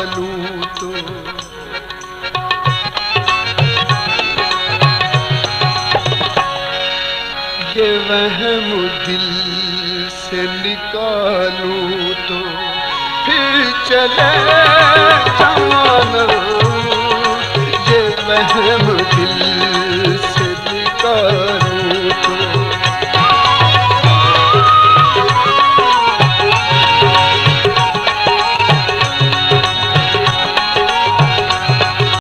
निकालूं तो ये वहम दिल से निकालूं तो फिर चले जाऊं।